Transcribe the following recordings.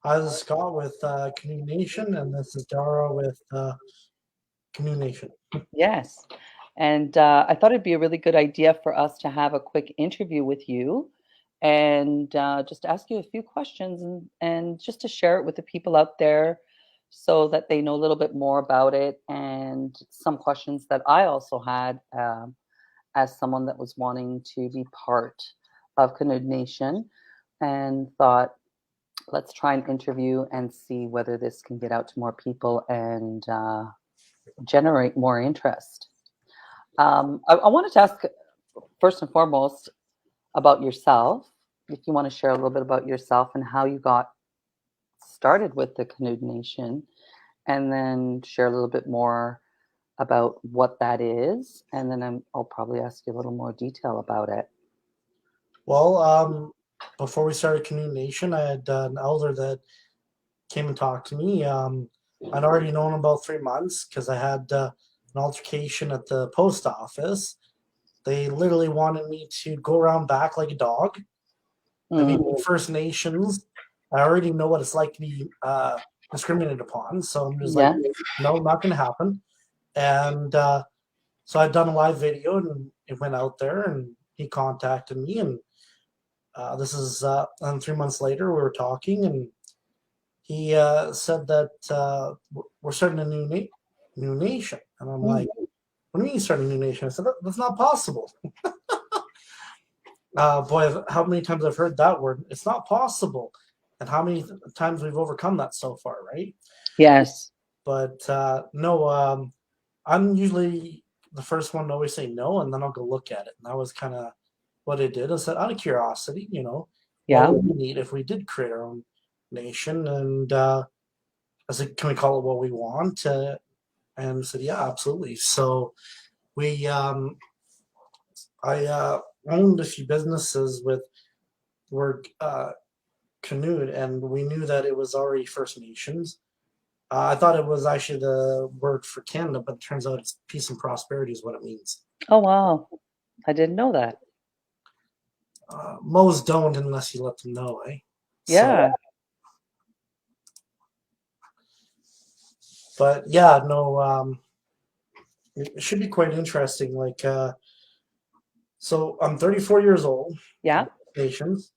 Hi, this is Scott with Canund Nation, and this is Daria with Canund Nation. Yes. And I thought it'd be a really good idea for us to have a quick interview with you and just ask you a few questions and just to share it with the people out there so that they know a little bit more about it and some questions that I also had as someone that was wanting to be part of Canund Nation and thought, let's try and interview and see whether this can get out to more people and generate more interest. I wanted to ask first and foremost about yourself. If you want to share a little bit about yourself and how you got started with the Canund Nation, and then share a little bit more about what that is, and then I'll probably ask you a little more detail about it. Well, before we started Canund Nation, I had an elder that came and talked to me. I'd already known him about 3 months because I had an altercation at the post office. They literally wanted me to go around back like a dog. I mean, Mm, First Nations, I already know what it's like to be discriminated upon. So I'm just like, yeah. no, not going to happen. And so I'd done a live video and it went out there and he contacted me. And this is, and 3 months later, we were talking and he said that we're starting a new nation. And I'm like, Mm. what do you mean starting a new nation? I said, that's not possible. Boy, how many times I've heard that word. It's not possible. And how many times we've overcome that so far, right? Yes. But no, I'm usually the first one to always say no, and then I'll go look at it. And that was kind of what I did. I said, out of curiosity, what Yeah. would we need if we did create our own nation? And I said, can we call it what we want? And I said, yeah, absolutely. So we, I owned a few businesses with word Canund, and we knew that it was already First Nations. I thought it was actually the word for Canada, but it turns out it's peace and prosperity is what it means. Oh, wow. I didn't know that. Most don't unless you let them know, eh? So, Yeah. but yeah, no, it should be quite interesting. Like, so I'm 34 years old, Yeah. nations.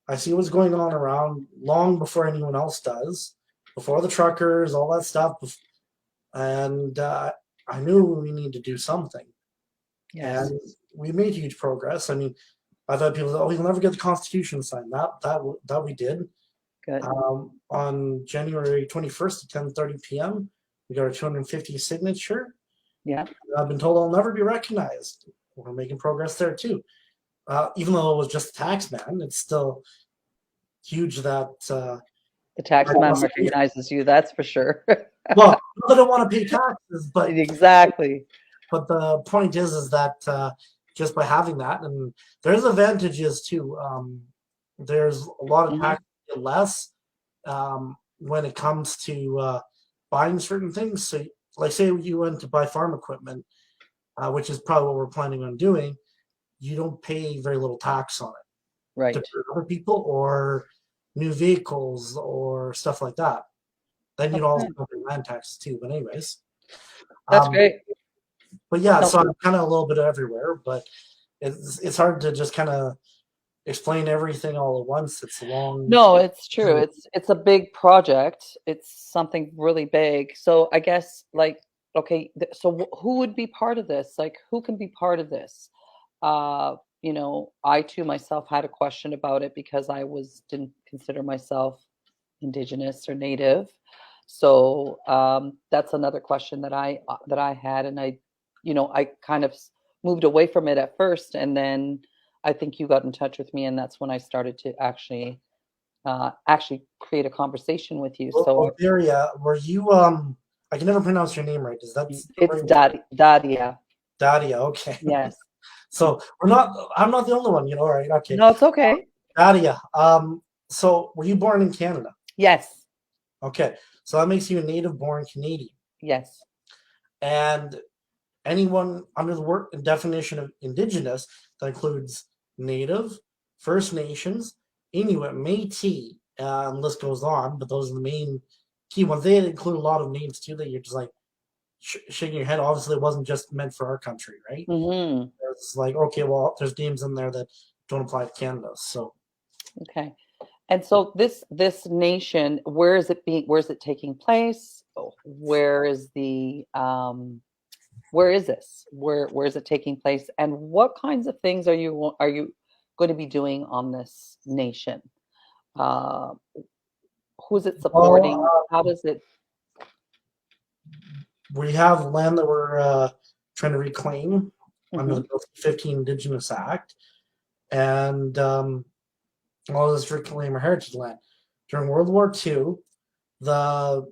I see what's going on around long before anyone else does, before the truckers, all that stuff, and I knew we need to do something, Yes. and we made huge progress. I mean, I thought people said, "Oh, you'll never get the Constitution signed." That we did. Good. On January 21st at 10:30 p.m., we got our 250 signature. Yeah. I've been told I'll never be recognized. We're making progress there too. Even though it was just a tax man, it's still huge that The tax I man must pay. recognizes you, that's for sure. Well, not that I don't want to pay taxes, Exactly. but the point is that just by having that, and there's advantages too. There's a lot of Hmm. tax less when it comes to buying certain things. So, like, say you went to buy farm equipment, which is probably what we're planning on doing, you don't pay very little tax on it Right. compared to other people or new vehicles or stuff like that. Then you'd also Okay. pay land taxes too. But anyways, That's um, great. but yeah, No, so I'm kind of a little bit everywhere, but it's hard to just kind of explain everything all at once. It's a long no, it's true. journey. It's a big project. It's something really big. So I guess like okay, so who would be part of this? Like who can be part of this? I too myself had a question about it because didn't consider myself indigenous or native. So that's another question that I had, and I kind of moved away from it at first, and then I think you got in touch with me, and that's when I started to actually create a conversation with you. So Well, Daria, were you I can never pronounce your name right. Is that the it's right way? Daria. Daria, okay. Yes. So I'm not the only one, right? Okay. No, it's okay. Daria. So were you born in Canada? Yes. Okay. So that makes you a native born Canadian. Yes. And anyone under the word definition of indigenous that includes native, First Nations, Inuit, Métis, and the list goes on. But those are the main key ones. They include a lot of names too that you're just like shaking your head. Obviously, it wasn't just meant for our country, right? Hmm. It's like, okay, well, there's names in there that don't apply to Canada. So, Okay. And so this nation, where is it taking place? Where is the where is this? Where is it taking place? And what kinds of things are you going to be doing on this nation? Uh, who's it well, supporting? How does it? we have land that we're trying to reclaim under the Hmm. Bill 15 Indigenous Act, and all this reclaim our heritage land. During World War II, the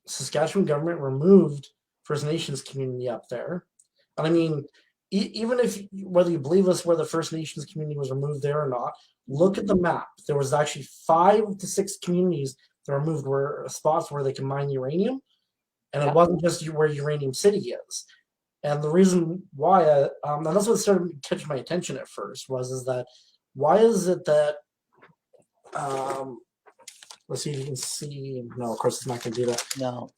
Saskatchewan government removed First Nations community up there. And I mean, even if whether you believe us, where the First Nations community was removed there or not, Hmm. look at the map. There was actually 5 to 6 communities that were removed where spots where they can mine uranium, and it Yeah. wasn't just where Uranium City is. And the reason why, and that's what started catching my attention at first, is that why is it that um, let's see if you can see. No, of course it's not going to do that. No.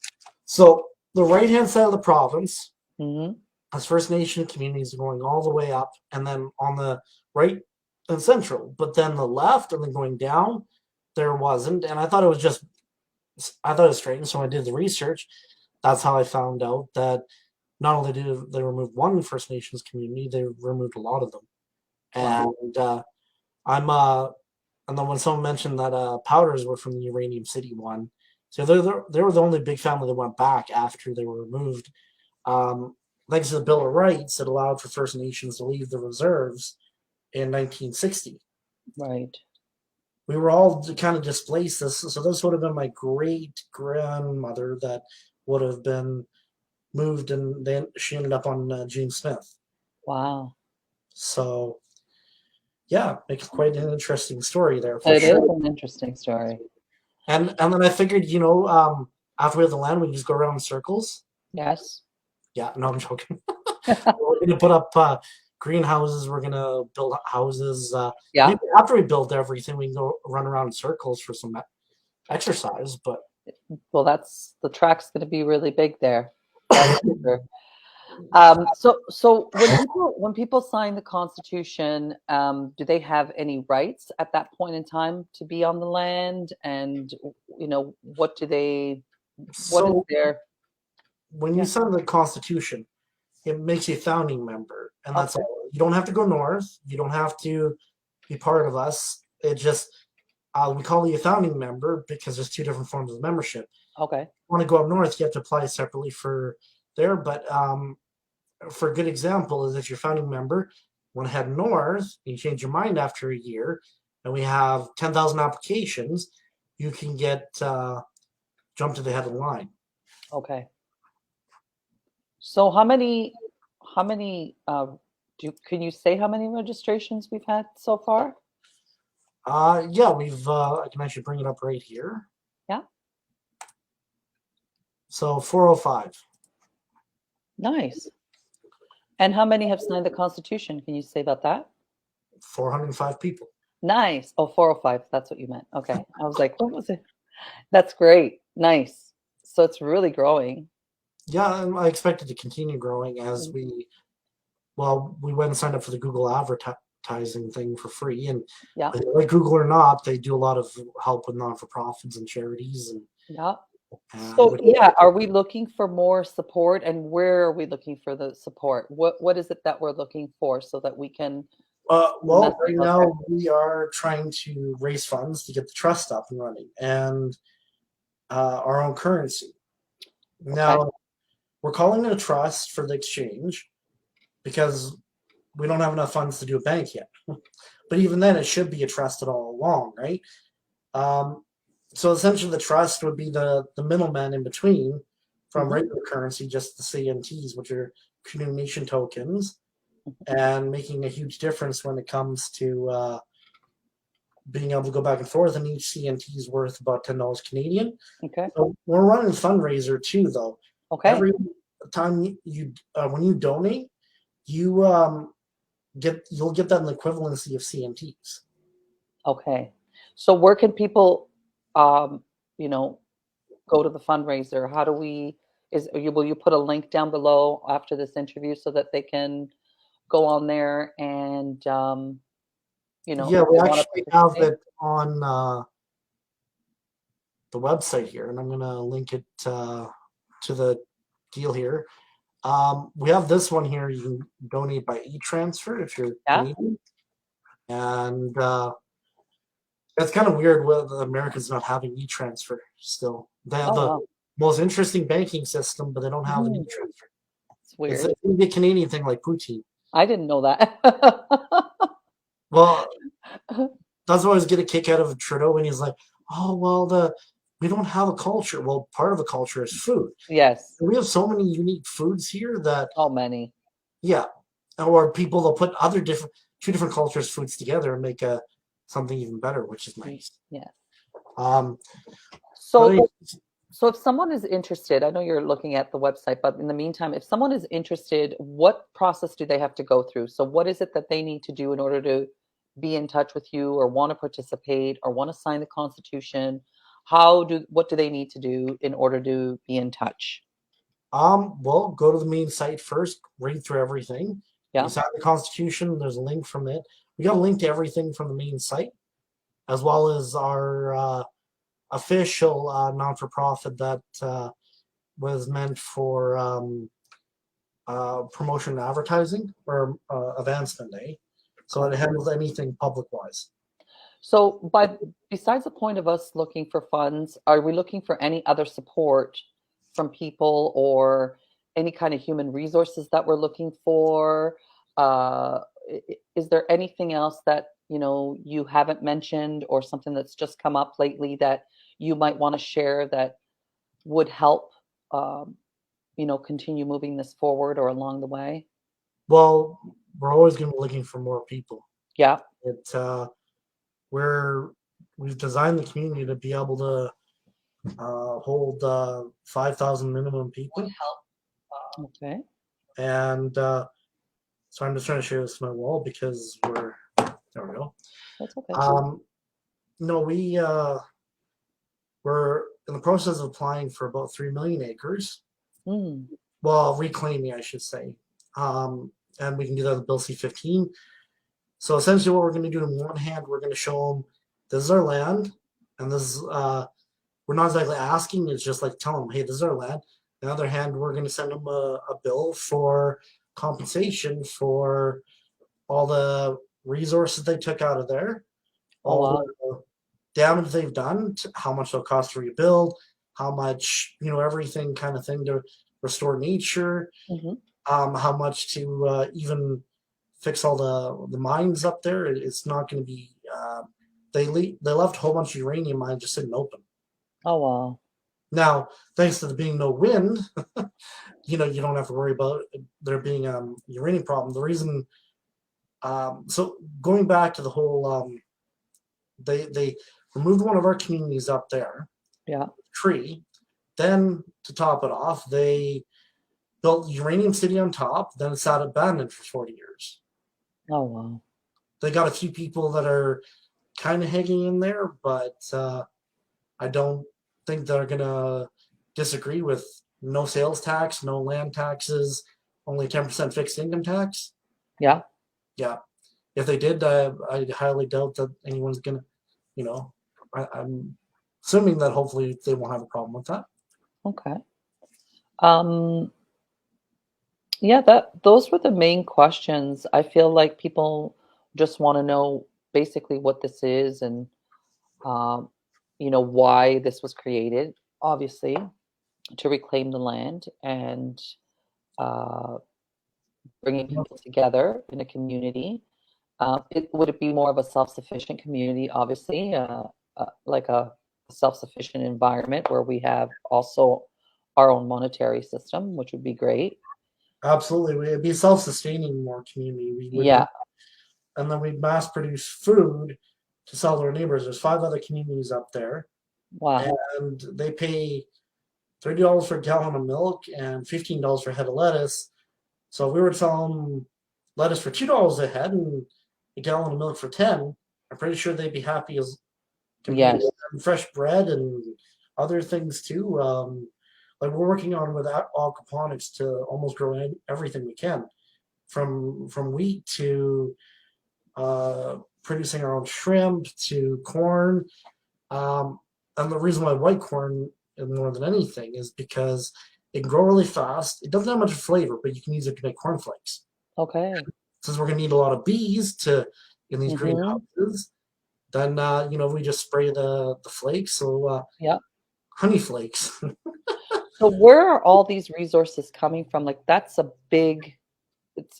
So the right hand side of the province Hmm. has First Nation communities going all the way up, and then on the right and central. But then the left and then going down, there wasn't. And I thought it was strange. So I did the research. That's how I found out that not only did they remove one First Nations community, they removed a lot of them. Wow. And I'm and then when someone mentioned that powders were from the Uranium City one, so they were the only big family that went back after they were removed. Thanks to the Bill of Rights, it allowed for First Nations to leave the reserves in 1960. Right. We were all kind of displaced. So this would have been my great grandmother that would have been moved, and then she ended up on Gene Smith. Wow. So yeah, makes quite an interesting story there for It is sure. an interesting story. And then I figured, after we have the land, we just go around in circles. Yes. Yeah, no, I'm joking. We're gonna put up greenhouses. We're gonna build houses. Yeah. Maybe after we build everything, we can go run around in circles for some exercise. But Well, that's the track's going to be really big there. That's for sure. So when people sign the Constitution, do they have any rights at that point in time to be on the land? And what do they? What is so their? when you Yeah. sign the Constitution, it makes you a founding member, and that's Okay. all. You don't have to go north. You don't have to be part of us. It just we call you a founding member because there's 2 different forms of membership. Okay. Want to go up north, you have to apply separately for there. But for a good example is if you're founding member, want to head north, you change your mind after a year, and we have 10,000 applications, you can get jumped to the head of the line. Okay. So how many can you say how many registrations we've had so far? Yeah, I can actually bring it up right here. Yeah. So 405. Nice. And how many have signed the Constitution? Can you say about that? 405 people. Nice. Oh, 405. That's what you meant. Okay. I was like, what was it? That's great. Nice. So it's really growing. Yeah, and I expect it to continue growing as Mm. we went and signed up for the Google advertising thing for free. And Yeah. like Google or not, they do a lot of help with non-for-profits and charities. Yeah. And So yeah, are we looking for more support, and where are we looking for the support? What is it that we're looking for so that we can send the well, message right out there? now we are trying to raise funds to get the trust up and running and our own currency. Okay. Now, we're calling it a trust for the exchange because we don't have enough funds to do a bank yet. But even then, it should be a trusted all along, right? Um, so essentially, the trust would be the middleman in between from Hmm. regular currency, just the CNTs, which are Canund Nation tokens, and making a huge difference when it comes to being able to go back and forth. And each CNT is worth about $10 Canadian. Okay. So we're running a fundraiser too, though. Okay. Every time you when you donate, you you'll get that in the equivalency of CNTs. Okay. So where can people, um, you know, go to the fundraiser? How do we, will you put a link down below after this interview so that they can go on there and, Yeah, if we they want to actually have participate? it on the website here, and I'm gonna link it to the deal here. We have this one here. You can donate by e-transfer if you're Yeah? Canadian, and it's kind of weird with Americans not having e-transfer still. They have Oh, the wow. most interesting banking system, but they don't have an Mm, e-transfer. it's It's weird. a, maybe a Canadian thing like poutine. I didn't know that. Well, that's why I always get a kick out of Trudeau when he's like, "Oh well, the we don't have a culture." Well, part of the culture is food. Yes. We have so many unique foods here that, Oh, many. yeah, or people will put other different two different cultures' foods together and make a something even better, which is Mm, nice. yes. Um, but So anyway, So if someone is interested, I know you're looking at the website, but in the meantime, if someone is interested, what process do they have to go through? So what is it that they need to do in order to be in touch with you or want to participate or want to sign the Constitution? What do they need to do in order to be in touch? well, go to the main site first, read through everything. You Yeah. sign the Constitution. There's a link from it. We got a link to everything from the main site, as well as our official non-for-profit that was meant for promotion and advertising or advancement day. So Okay. it handles anything public-wise. So besides the point of us looking for funds, are we looking for any other support from people or any kind of human resources that we're looking for? Is there anything else that, you haven't mentioned or something that's just come up lately that you might want to share that would help, um, continue moving this forward or along the way? Well, we're always going to be looking for more people. Yeah. It we're we've designed the community to be able to hold 5,000 minimum people, Okay. and so I'm just trying to share this on my wall because there we go. That's okay. Um, no, we're in the process of applying for about 3 million acres. Mm, Well, reclaiming, I should say. And we can do that with Bill C-15. So essentially, what we're going to do, on one hand, we're going to show them this is our land, and this is we're not exactly asking; it's just like telling them, hey, this is our land. On the other hand, we're going to send them a bill for compensation for all the resources they took out of there, oh, all wow. the damage they've done, how much they'll cost to rebuild, how much, everything kind of thing to restore nature, Hmm. how much to even fix all the mines up there. It's not going to be. They left a whole bunch of uranium mines just sitting open. Oh, wow. Now, thanks to there being no wind, you don't have to worry about there being a uranium problem. The reason, so going back to the whole, they removed one of our communities up there, Yeah. tree. Then to top it off, they built Uranium City on top. Then it sat abandoned for 40 years. Oh, wow. They got a few people that are kind of hanging in there, but I don't think they're gonna disagree with no sales tax, no land taxes, only 10% fixed income tax. Yeah. Yeah, if they did, I highly doubt that anyone's gonna, you know, I'm assuming that hopefully they won't have a problem with that. Okay. Um, yeah, those were the main questions. I feel like people just want to know basically what this is and um, why this was created, obviously, to reclaim the land and uh, bringing people together in a community. Would it be more of a self-sufficient community, obviously, like a self-sufficient environment where we have also our own monetary system, which would be great. Absolutely, it'd be a self-sustaining more community. We would Yeah. be, and then we'd mass produce food to sell to our neighbors. There's 5 other communities up there, Wow. and they pay $30 for a gallon of milk and $15 for a head of lettuce. So if we were to sell them lettuce for $2 a head and a gallon of milk for 10, I'm pretty sure they'd be happy as can be Yes. fresh bread and other things too. Like we're working on with aquaponics to almost grow everything we can, from wheat to producing our own shrimp to corn. Um, and the reason why white corn more than anything is because it can grow really fast. It doesn't have much flavor, but you can use it to make cornflakes. Okay. Since we're going to need a lot of bees to in these Mm-hmm. greenhouses, then we just spray the flakes. So Yeah. honey flakes. So where are all these resources coming from? Like that's a big,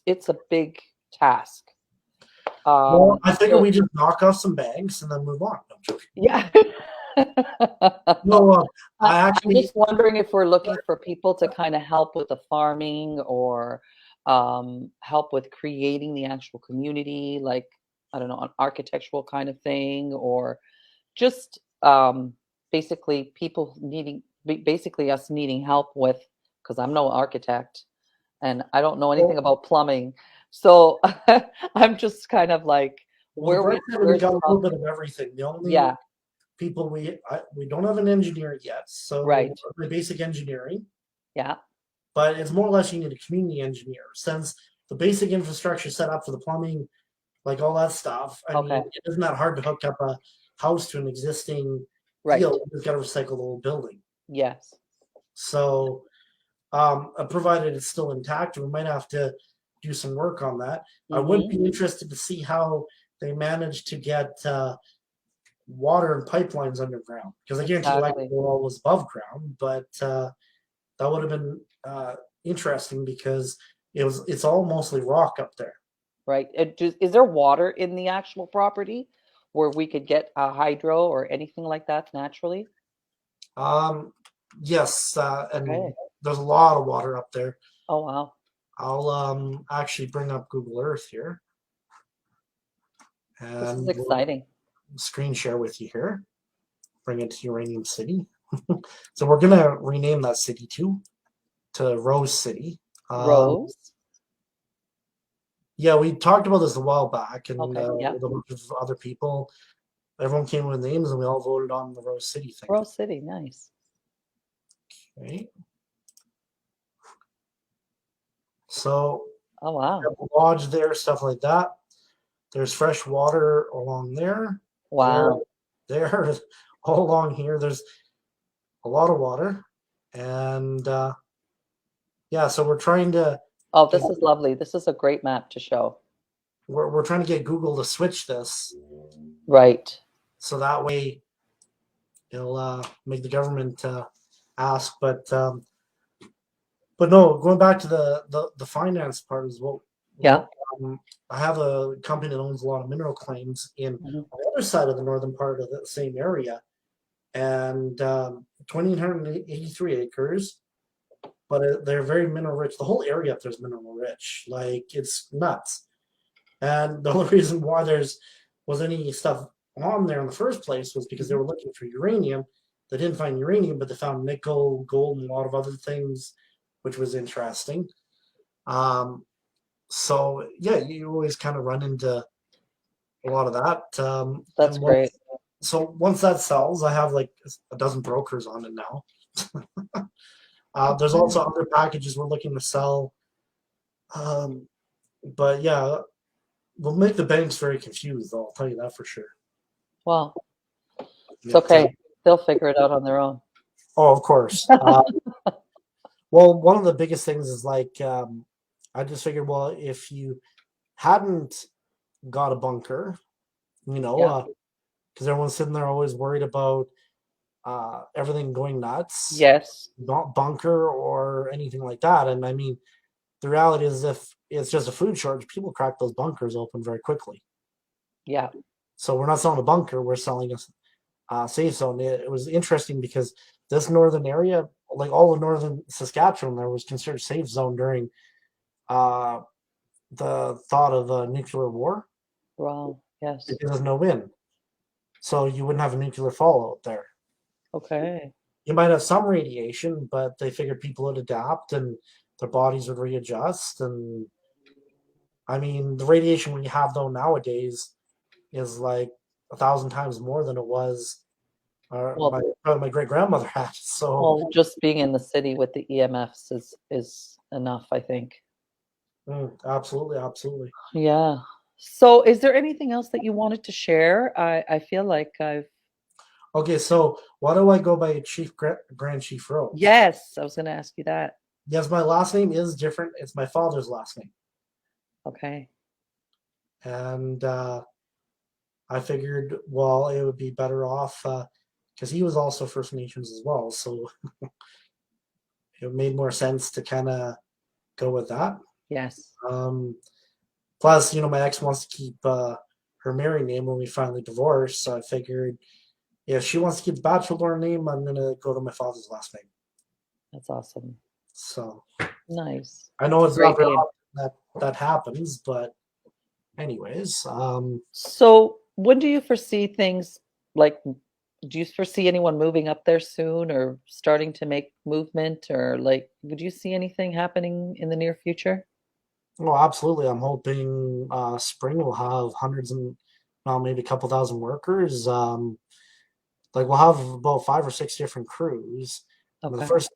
it's a big task. Well, I figure So we just knock off some bags and then move on. No, I'm joking. yeah. No, I'm just wondering if we're looking for people to kind of help with the farming or help with creating the actual community, like, I don't know, an architectural kind of thing, or just basically people needing, basically us needing help with, because I'm no architect and I don't know anything well, about plumbing. So I'm just kind of like, well, the bright side is we where's got the a little help? bit of everything. The only Yeah, people we don't have an engineer yet, so right. the basic engineering, Yeah. but it's more or less you need a community engineer since the basic infrastructure set up for the plumbing, like all that stuff. I Okay. mean, it isn't that hard to hook up a house to an existing Right. field. You've got to recycle the whole building. Yes. So, provided it's still intact, we might have to do some work on that. I would Mm-hmm. be interested to see how they managed to get water and pipelines underground because I guarantee Exactly. electrical was above ground, but that would have been interesting because it's all mostly rock up there. Right. Is there water in the actual property where we could get a hydro or anything like that naturally? Um, yes, and Okay. there's a lot of water up there. Oh, wow. I'll actually bring up Google Earth here This is and we'll exciting. screen share with you here. Bring it to Uranium City. So we're gonna rename that city too to Rose City. Um, Rose. yeah, we talked about this a while back, and Okay. Yeah. with a bunch of other people, everyone came with names, and we all voted on the Rose City thing. Rose City. Nice. Okay, so Oh, we wow. have a lodge there, stuff like that. There's fresh water along there, there, Wow. there, all along here. There's a lot of water, and yeah, so we're trying to Oh, get this is lovely. This is a great map to show. we're trying to get Google to switch this Right. so that way it'll make the government ask. But no, going back to the finance part as well. Yeah. Well, I have a company that owns a lot of mineral claims in Mhm. the other side of the northern part of the same area, and 2,883 acres. But they're very mineral rich. The whole area up there is mineral rich. Like it's nuts. And the only reason why there's was any stuff on there in the first place was because they Mhm. were looking for uranium. They didn't find uranium, but they found nickel, gold, and a lot of other things, which was interesting. Um, so yeah, you always kind of run into a lot of that. That's great. Once that sells, I have like a dozen brokers on it now. There's Okay. also other packages we're looking to sell. Um, but yeah, we'll make the banks very confused, though, I'll tell you that for sure. Well, it's It, okay. They'll figure it out on their own. oh, of course. Well, one of the biggest things is like I just figured, well, if you hadn't got a bunker, you Yeah. know, because everyone's sitting there always worried about everything going nuts, Yes. not bunker or anything like that. And I mean, the reality is, if it's just a food shortage, people crack those bunkers open very quickly. Yeah. So we're not selling a bunker; we're selling a safe zone. It was interesting because this northern area, like all of northern Saskatchewan, there was considered safe zone during uh, the thought of a nuclear war Wow. Yes. because there's no wind, so you wouldn't have a nuclear fallout there. Okay. You might have some radiation, but they figured people would adapt and their bodies would readjust. And I mean, the radiation we have though nowadays is like 1,000 times more than it was Well, my great grandmother had. So just being in the city with the EMFs is enough, I think. absolutely, absolutely. Yeah. So, is there anything else that you wanted to share? I feel like I've Okay, so why do I go by Grand Chief Rose? yes, I was going to ask you that. Yes, my last name is different. It's my father's last name, Okay. and I figured, well, it would be better off because he was also First Nations as well, so it made more sense to kind of go with that. Yes. Um, Plus, my ex wants to keep her married name when we finally divorced, so I figured if she wants to keep the bachelor name, I'm gonna go to my father's last name. That's awesome. So Nice. I know It's a it's not great very name. often that happens, but anyways, So, when do you foresee things like, do you foresee anyone moving up there soon or starting to make movement or like, would you see anything happening in the near future? well, absolutely. I'm hoping spring will have hundreds and well, maybe a couple thousand workers. Like we'll have about 5 or 6 different crews. The Okay. first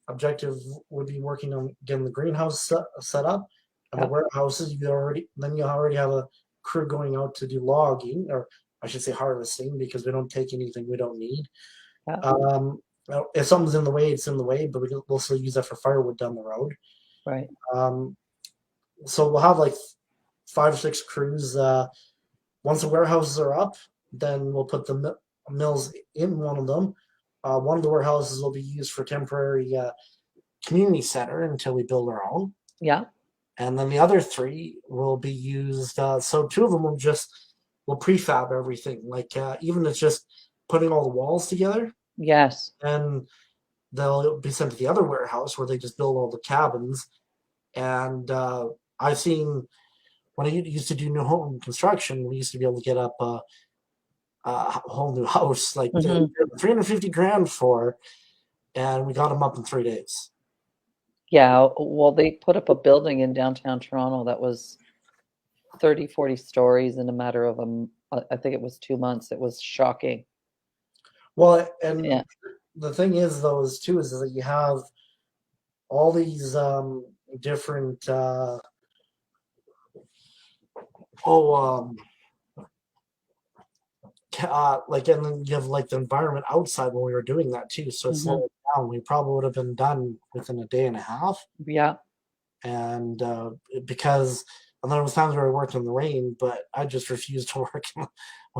objective would be working on getting the greenhouse set up, and the Yeah. warehouses. You already have a crew going out to do logging, or I should say harvesting, because we don't take anything we don't need. Yeah. If something's in the way, it's in the way, but we'll still use that for firewood down the road. Right. Um, so we'll have like 5 or 6 crews. Once the warehouses are up, then we'll put the mills in one of them. One of the warehouses will be used for temporary community center until we build our own, Yeah. and then the other 3 will be used. So 2 of them will prefab everything, like even it's just putting all the walls together, Yes. and they'll be sent to the other warehouse where they just build all the cabins. And I've seen when I used to do new home construction, we used to be able to get up a whole new house, like Hmm. 350 grand for, and we got them up in 3 days. Yeah. Well, they put up a building in downtown Toronto that was 30, 40 stories in a matter of I think it was 2 months. It was shocking. Well, and Yeah. the thing is, though, is too, is that you have all these different, oh, like, and then you have like the environment outside when we were doing that too. So it's Hmm. slowing down. We probably would have been done within a day and a half. Yeah. And because and there was times where I worked in the rain, but I just refused to work when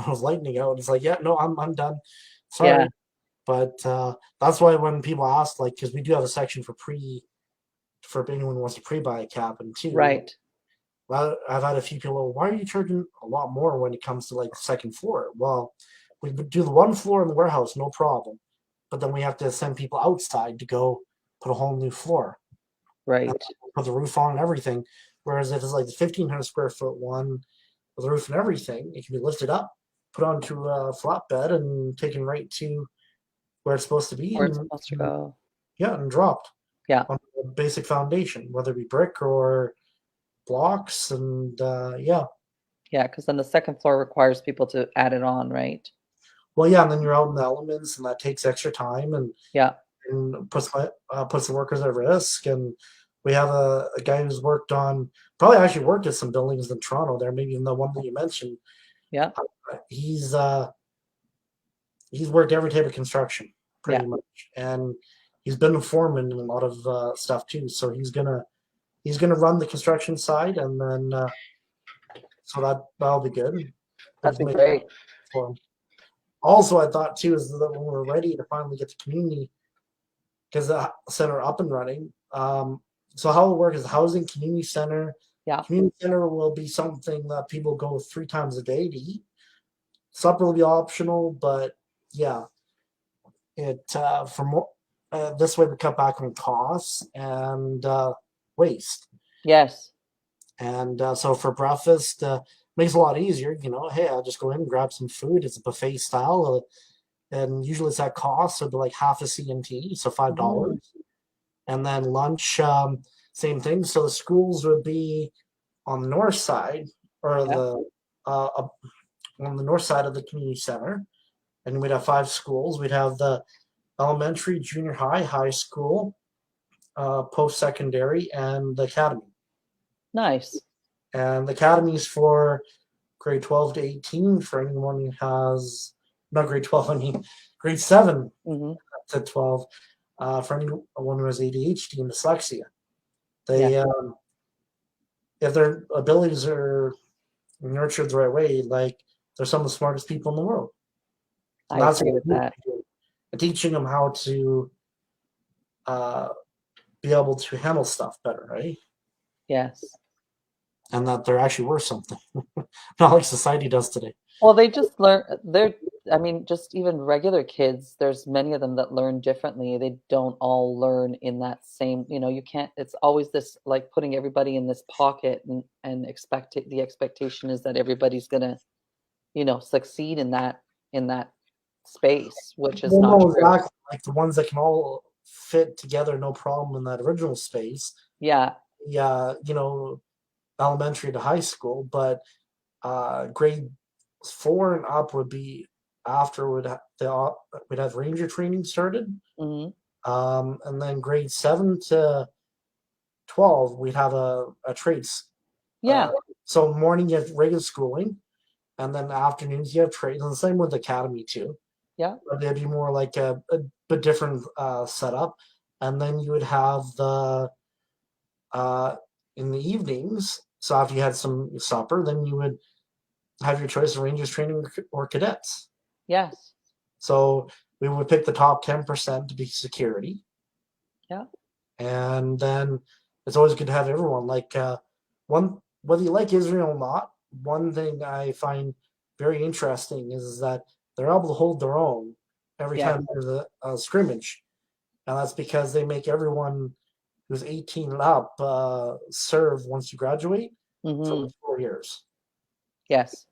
it was lightning out. It's like, yeah, no, I'm done. Yeah. Sorry, but that's why when people ask, like, because we do have a section for anyone who wants to pre-buy a cabin too. Right. Well, I've had a few people, why are you charging a lot more when it comes to like the second floor? Well, we would do the one floor in the warehouse, no problem, but then we have to send people outside to go put a whole new floor, Right. put the roof on and everything. Whereas if it's like the 1,500 square foot one with the roof and everything, it can be lifted up, put onto a flatbed, and taken right to where it's supposed to be, Where it's and supposed to go. yeah, and dropped Yeah. on the basic foundation, whether it be brick or blocks, and yeah. Yeah. Because then the second floor requires people to add it on, right? Well, yeah, and then you're out in the elements, and that takes extra time, Yeah. and puts the workers at risk. And we have a guy who's worked on probably actually worked at some buildings in Toronto there, maybe even the one that you mentioned. Yeah. He's he's worked every type of construction Yeah. pretty much, and he's been a foreman in a lot of stuff too. So he's gonna run the construction side, and then so that'll be good. We'll That'd just be make great. for him. Also, I thought too is that when we're ready to finally get the community because the center up and running. So how it works is housing community center. Yeah. Community center will be something that people go 3 times a day to eat. Supper will be optional, but yeah, it for more this way we cut back on costs and waste. Yes. And so for breakfast, makes it a lot easier. Hey, I'll just go in and grab some food. It's a buffet style, and usually it's at cost, so it'd be like half a CNT, so Hmm. $5. And then lunch, same thing. So the schools would be on the north side, or Yeah. the uh, on the north side of the community center, and we'd have 5 schools. We'd have the elementary, junior high, high school, post-secondary, and the academy. Nice. And the academy's for grade 12 to 18 for anyone who has, not grade 12, I mean grade 7 Hmm. to 12, for anyone who has ADHD and dyslexia. Yeah, They, if their abilities are nurtured the right way, like they're some of the smartest people in the world. I And that's agree what with we that. do. Teaching them how to uh, be able to handle stuff better, right? Yes. And that they're actually worth something, not like society does today. Well, they just learn, I mean, just even regular kids, there's many of them that learn differently. They don't all learn in that same, you can't, it's always this like putting everybody in this pocket and the expectation is that everybody's gonna, succeed in that space, which is Well, not no, true. exactly. Like the ones that can all fit together, no problem in that original space. Yeah, Yeah, elementary to high school, but grade 4 and up would be after we'd have ranger training started, hmm, and then grade 7 to 12 we'd have a trades. Uh, yeah, so morning you have regular schooling, and then afternoons you have trades, and the same with academy too. yeah, But it'd be more like a different setup, and then you would have the uh, in the evenings. So after you had some supper, then you would have your choice of Rangers training or cadets. yes, So we would pick the top 10% to be security, yeah, and then it's always good to have everyone. Like one, whether you like Israel or not, one thing I find very interesting is that they're able to hold their own every yes. time there's a scrimmage, and that's because they make everyone who's 18 and up serve once you graduate for Hmm. 4 years. Yes,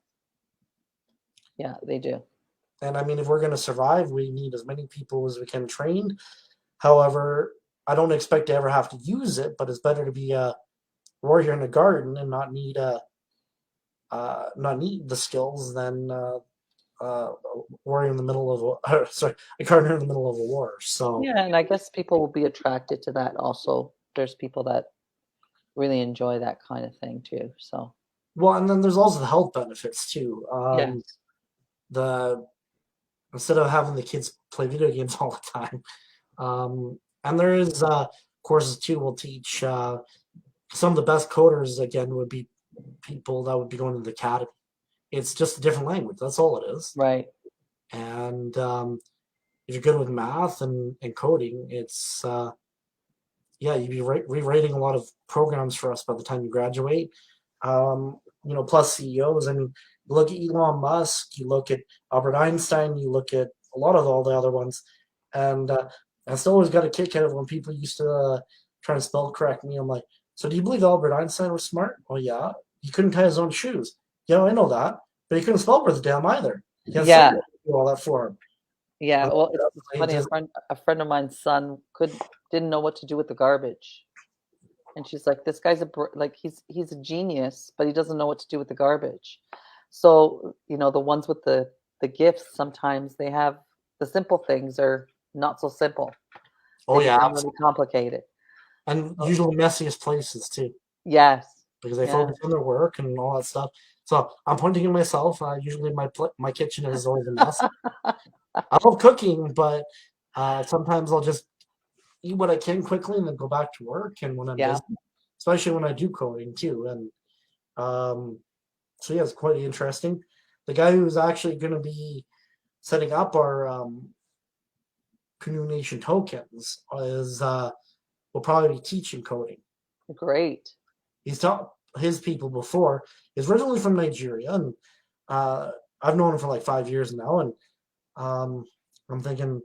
yeah, they do. And I mean, if we're going to survive, we need as many people as we can trained. However, I don't expect to ever have to use it, but it's better to be a warrior in a garden and not need the skills than a warrior in the middle of sorry, a gardener in the middle of a war. So, Yeah, and I guess people will be attracted to that also. There's people that really enjoy that kind of thing too. So, well, and then there's also the health benefits too. yes, The Instead of having the kids play video games all the time, and there is courses too. Will teach some of the best coders again would be people that would be going to the academy. It's just a different language. That's all it is. right. And if you're good with math and coding, it's yeah, you'd be rewriting a lot of programs for us by the time you graduate. Plus CEOs. I mean, you look at Elon Musk, you look at Albert Einstein, you look at a lot of all the other ones, and I still always got a kick out of when people used to try to spell correct me. I'm like, so do you believe Albert Einstein was smart? Oh yeah, he couldn't tie his own shoes. Yeah, I know that, but he couldn't spell worth a damn either. He had Yeah, someone do all that for him. yeah. But Well, it's it funny. A does, friend, a friend of mine's son didn't know what to do with the garbage, and she's like, "This guy's like he's a genius, but he doesn't know what to do with the garbage." So, the ones with the gifts, sometimes they have the simple things are not so simple. oh They yeah, become really complicated. and So, usually messiest places too, yes. because they Yeah. focus on their work and all that stuff. So I'm pointing at myself. Usually my kitchen is always a mess. I love cooking, but sometimes I'll just eat what I can quickly and then go back to work. And when I'm Yeah. busy, especially when I do coding too, and um, so yeah, it's quite interesting. The guy who's actually going to be setting up our Canund Nation tokens is will probably be teaching coding. Great. He's taught his people before. He's originally from Nigeria, and uh, I've known him for like 5 years now. And um, I'm thinking,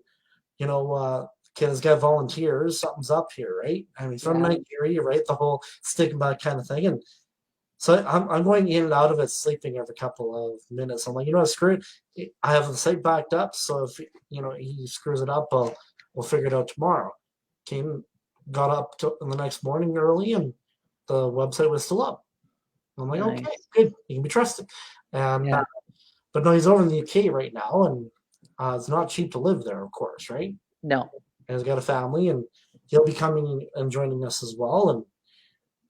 okay, this guy volunteers. Something's up here, right? I mean, he's from Yeah. Nigeria, right? The whole stigma kind of thing. And so I'm going in and out of it, sleeping every couple of minutes. I'm like, screw it. I have the site backed up, so if he screws it up, we'll figure it out tomorrow. Got up the next morning early, and the website was still up. I'm like, okay, Nice. good. You can be trusted. And Yeah. But no, he's over in the UK right now, and it's not cheap to live there, of course, right? No. And he's got a family, and he'll be coming and joining us as well.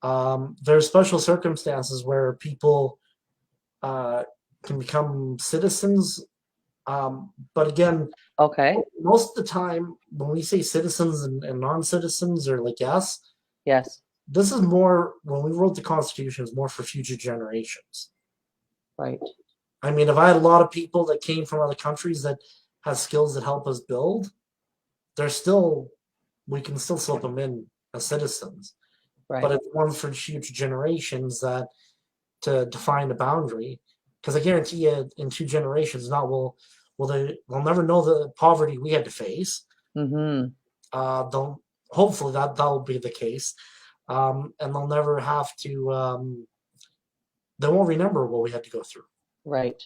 And there's special circumstances where people uh, can become citizens. But again, Okay. most of the time, when we say citizens and non-citizens, or like us, Yes. this is more when we wrote the Constitution, is more for future generations. Right. I mean, if I had a lot of people that came from other countries that have skills that help us build, they're still we can still slip them in as citizens. But Right. it's one for future generations that to define a boundary. Because I guarantee you, in 2 generations, now they'll never know the poverty we had to face. Mm-hmm. They'll hopefully that'll be the case, and they'll never have to. They won't remember what we had to go through. Right.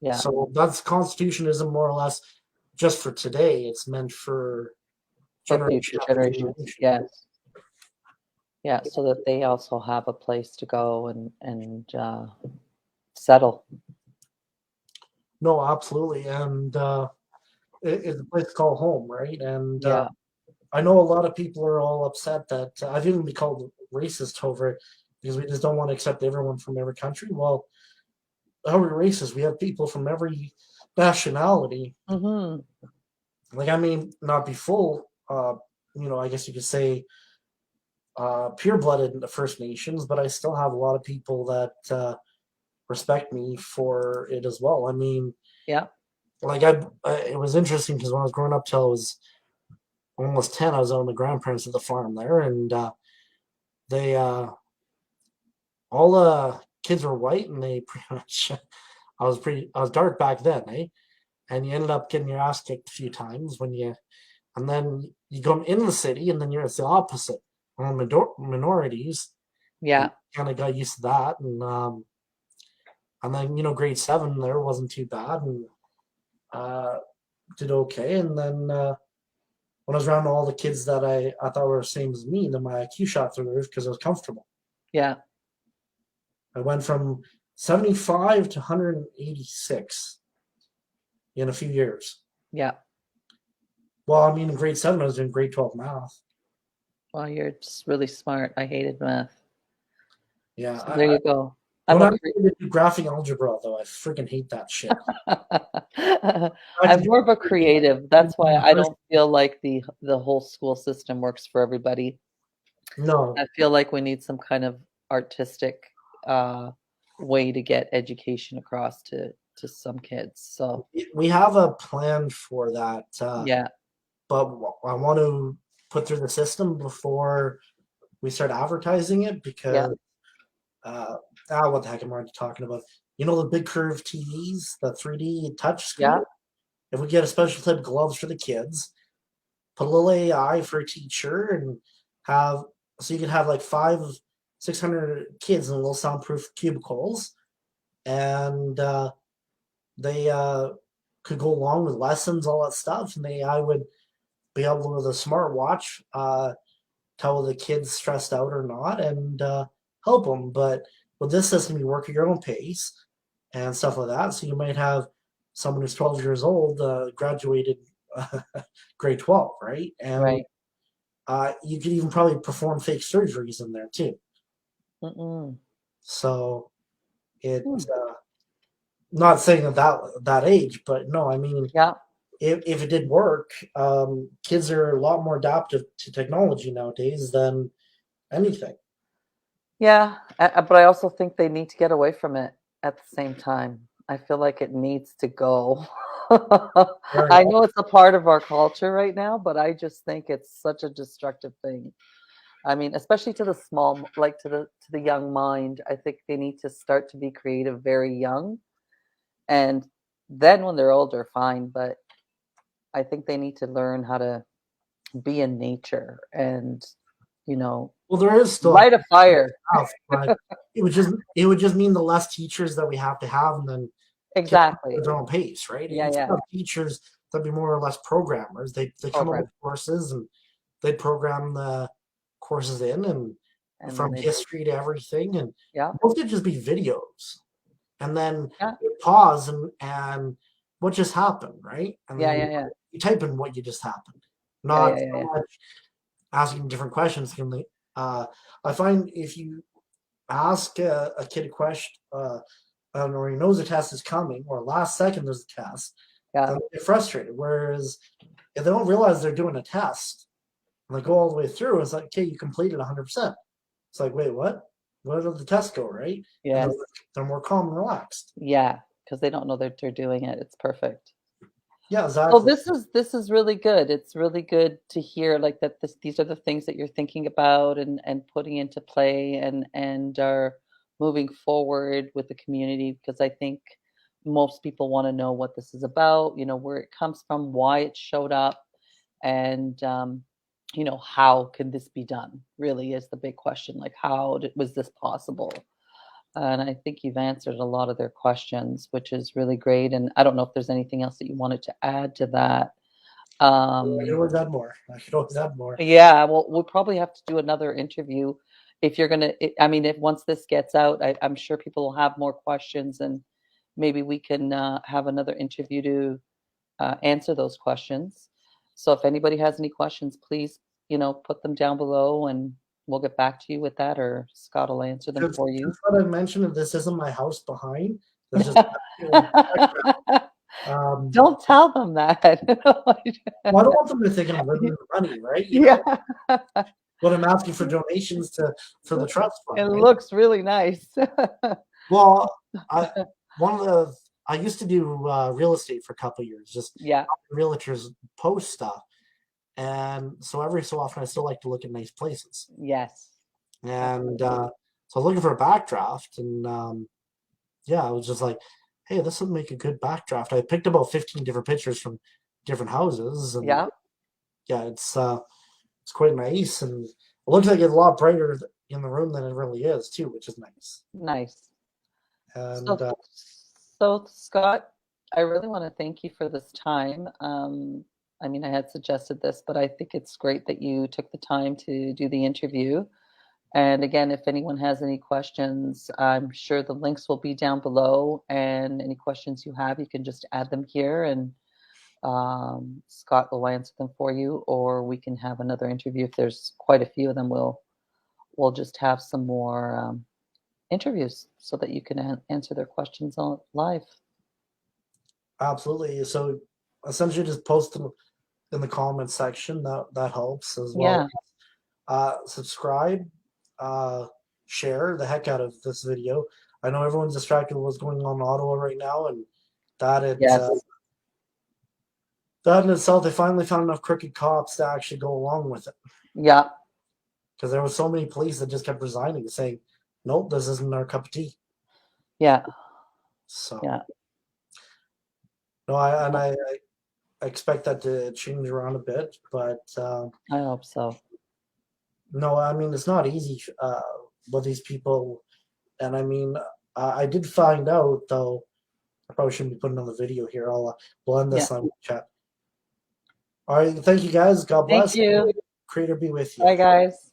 Yeah. So that's Constitution isn't more or less just for today. It's meant for For generation future after generations. generation. Yes. Yeah. So that they also have a place to go and settle. No, absolutely, and it's a place to call home, right? And Yeah. I know a lot of people are all upset that I've even been called racist over it because we just don't want to accept everyone from every country. Well, how are we racist? We have people from every nationality. Mm-hmm. Like, I mean, not be full, I guess you could say pure blooded in the First Nations, but I still have a lot of people that respect me for it as well. I mean, Yeah. like, it was interesting because when I was growing up till I was almost 10, I was out with my grandparents at the farm there, and they, all the kids were white, and they pretty much, I was dark back then, eh? And you ended up getting your ass kicked a few times and then you go in the city, and then it's the opposite. On minorities, and Yeah. kind of got used to that, and then grade 7 there wasn't too bad, and uh, did okay, and then when I was around all the kids that I thought were the same as me, then my IQ shot through the roof because I was comfortable. Yeah. I went from 75 to 186 in a few years. Yeah. Well, I mean, in grade 7, I was doing grade 12 math. Well, you're just really smart. I hated math. Yeah, So there you go. I'm don't a have to do graphic algebra though. I freaking hate that shit. I had to I'm do more of a creative. That's why I university. don't feel like the whole school system works for everybody. No, I feel like we need some kind of artistic uh, way to get education across to some kids. So we have a plan for that, yeah, but I want to put through the system before we start advertising it yeah, because uh, what the heck am I talking about? You know the big curved TVs, the 3D touch yeah, screen. If we get a special type of gloves for the kids, put a little AI for a teacher, and have so you can have like 600 kids in little soundproof cubicles, and they could go along with lessons, all that stuff, and the AI would be able to, with a smartwatch, tell the kids stressed out or not, and help them. But with this system, you work at your own pace and stuff like that. So you might have someone who's 12 years old, graduated grade 12, right? And right. you could even probably perform fake surgeries in there too. Mm-mm. So it, Hmm. not saying that age, but no, I mean, Yeah, if it did work, kids are a lot more adaptive to technology nowadays than anything. yeah. But I also think they need to get away from it at the same time. I feel like it needs to go. Very I often. know it's a part of our culture right now, but I just think it's such a destructive thing. I mean, especially to the small, like to the young mind, I think they need to start to be creative very young, and then when they're older, fine. But I think they need to learn how to be in nature and, you know, Well, there is still light a fire. stuff, but it would just mean the less teachers that we have to have, and then kids at Exactly. their own pace, right? Yeah, Instead yeah. of teachers, there'd be more or less programmers. They come up with Program. courses, and they'd program the courses in, and And then from they, history to everything, and yeah, most would just be videos. and then Yeah. you pause and what just happened, right? And then Yeah. Yeah. Yeah. you type in what you just happened, Yeah. not Yeah. Yeah. so Yeah. much asking different questions. Uh, I find if you ask a kid a question, or he knows a test is coming, or last second there's a test, Yeah. then they get frustrated. Whereas if they don't realize they're doing a test and they go all the way through, it's like, okay, you completed 100%. It's like, wait, what? Where did the test go, right? And Yes. they're more calm and relaxed. Yeah. Because they don't know that they're doing it. It's perfect. Yeah, Well, exactly. this is really good. It's really good to hear like that these are the things that you're thinking about and putting into play and are moving forward with the community because I think most people want to know what this is about, where it comes from, why it showed up, and how can this be done? Really is the big question. Like, was this possible? And I think you've answered a lot of their questions, which is really great. And I don't know if there's anything else that you wanted to add to that. I could Um, always add more. I could always add more. yeah, well, we'll probably have to do another interview if you're gonna. I mean, if once this gets out, I'm sure people will have more questions, and maybe we can have another interview to answer those questions. So if anybody has any questions, please, put them down below, and we'll get back to you with that, or Scott will answer them for you. Just what I mentioned, if this isn't my house behind, there's just in the background. Don't tell them that. Well, I don't want them to think I'm living in the money, right? Yeah. But I'm asking for donations to for the trust It fund, right? looks really nice. Well, I one of the I used to do real estate for a couple of years, just Yeah. realtors post stuff, and so every so often I still like to look at nice places, Yes. and Absolutely. so I was looking for a backdraft, and yeah, I was just like, hey, this would make a good backdraft. I picked about 15 different pictures from different houses, and Yeah. yeah, it's quite nice, and it looks like it's a lot brighter in the room than it really is too, which is nice. Nice. And So, so Scott, I really want to thank you for this time. I mean, I had suggested this, but I think it's great that you took the time to do the interview. And again, if anyone has any questions, I'm sure the links will be down below. And any questions you have, you can just add them here, and Scott will answer them for you. Or we can have another interview if there's quite a few of them. We'll just have some more interviews so that you can answer their questions on live. absolutely, so essentially just post them in the comments section. That helps as well. Yeah, Subscribe, uh, share the heck out of this video. I know everyone's distracted with what's going on in Ottawa right now, and that it yes, that in itself, they finally found enough crooked cops to actually go along with it. yeah, Because there were so many police that just kept resigning, saying, "Nope, this isn't our cup of tea." yeah, So yeah. no, I expect that to change around a bit, but I hope so. no, I mean it's not easy with these people, and I mean I did find out though. I probably shouldn't be putting on the video here. I'll blend Yeah. this on chat. All right, thank you guys. God Thank bless. you. Creator be with you. Bye, guys.